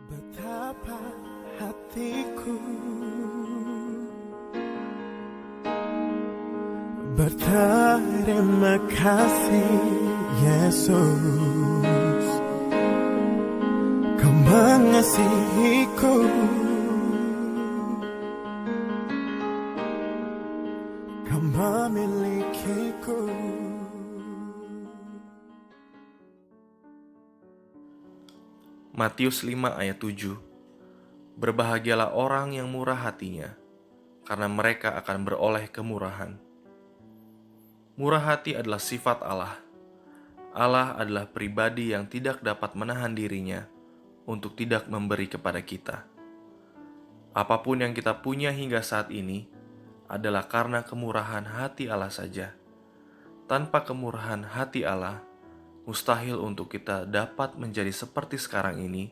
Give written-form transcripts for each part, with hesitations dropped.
Betapa hatiku berterima kasih Yesus, Kau mengasihiku, Kau memilikiku. Matius 5 ayat 7. Berbahagialah orang yang murah hatinya, karena mereka akan beroleh kemurahan. Murah hati adalah sifat Allah. Allah adalah pribadi yang tidak dapat menahan dirinya untuk tidak memberi kepada kita. Apapun yang kita punya hingga saat ini adalah karena kemurahan hati Allah saja. Tanpa kemurahan hati Allah, mustahil untuk kita dapat menjadi seperti sekarang ini,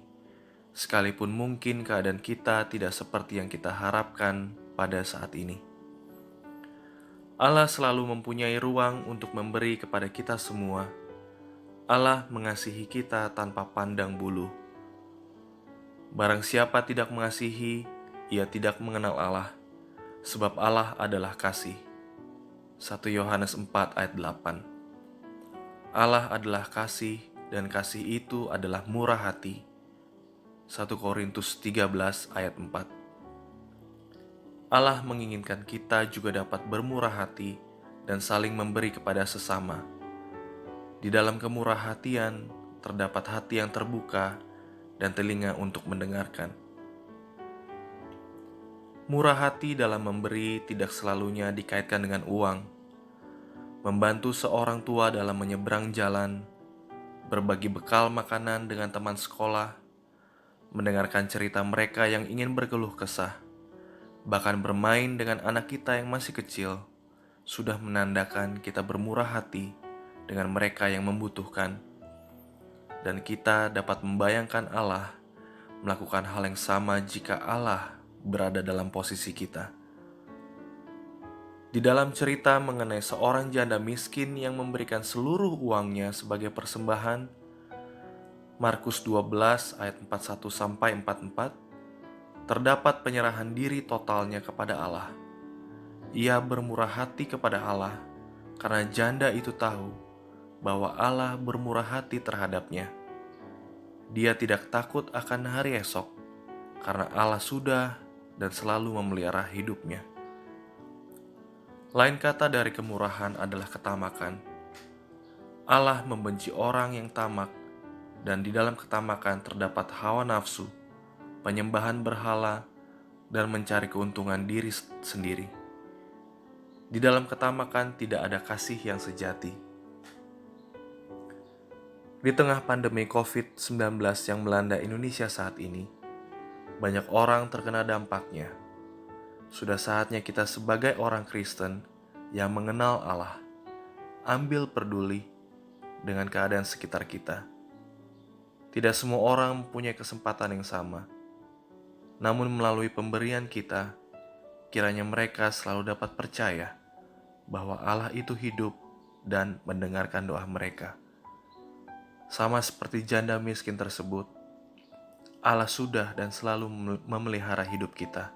sekalipun mungkin keadaan kita tidak seperti yang kita harapkan pada saat ini. Allah selalu mempunyai ruang untuk memberi kepada kita semua. Allah mengasihi kita tanpa pandang bulu. Barang siapa tidak mengasihi, ia tidak mengenal Allah, sebab Allah adalah kasih. 1 Yohanes 4 ayat 8. Allah adalah kasih, dan kasih itu adalah murah hati. 1 Korintus 13 ayat 4. Allah menginginkan kita juga dapat bermurah hati dan saling memberi kepada sesama. Di dalam kemurah hatian terdapat hati yang terbuka dan telinga untuk mendengarkan. Murah hati dalam memberi tidak selalunya dikaitkan dengan uang. Membantu seorang tua dalam menyeberang jalan, berbagi bekal makanan dengan teman sekolah, mendengarkan cerita mereka yang ingin berkeluh kesah, bahkan bermain dengan anak kita yang masih kecil, sudah menandakan kita bermurah hati dengan mereka yang membutuhkan. Dan kita dapat membayangkan Allah melakukan hal yang sama jika Allah berada dalam posisi kita. Di dalam cerita mengenai seorang janda miskin yang memberikan seluruh uangnya sebagai persembahan, Markus 12 ayat 41-44, terdapat penyerahan diri totalnya kepada Allah. Ia bermurah hati kepada Allah karena janda itu tahu bahwa Allah bermurah hati terhadapnya. Dia tidak takut akan hari esok karena Allah sudah dan selalu memelihara hidupnya. Lain kata dari kemurahan adalah ketamakan. Allah membenci orang yang tamak, dan di dalam ketamakan terdapat hawa nafsu, penyembahan berhala, dan mencari keuntungan diri sendiri. Di dalam ketamakan tidak ada kasih yang sejati. Di tengah pandemi COVID-19 yang melanda Indonesia saat ini, banyak orang terkena dampaknya. Sudah saatnya kita sebagai orang Kristen yang mengenal Allah, ambil peduli dengan keadaan sekitar kita. Tidak semua orang mempunyai kesempatan yang sama. Namun melalui pemberian kita, kiranya mereka selalu dapat percaya bahwa Allah itu hidup dan mendengarkan doa mereka. Sama seperti janda miskin tersebut, Allah sudah dan selalu memelihara hidup kita.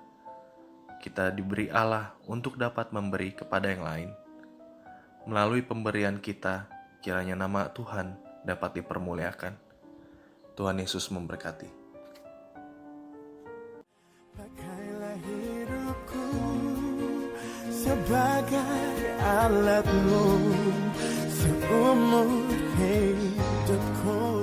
Kita diberi Allah untuk dapat memberi kepada yang lain. Melalui pemberian kita, kiranya nama Tuhan dapat dipermuliakan. Tuhan Yesus memberkati. Pakailah hidupku sebagai alatmu seumur hidupku.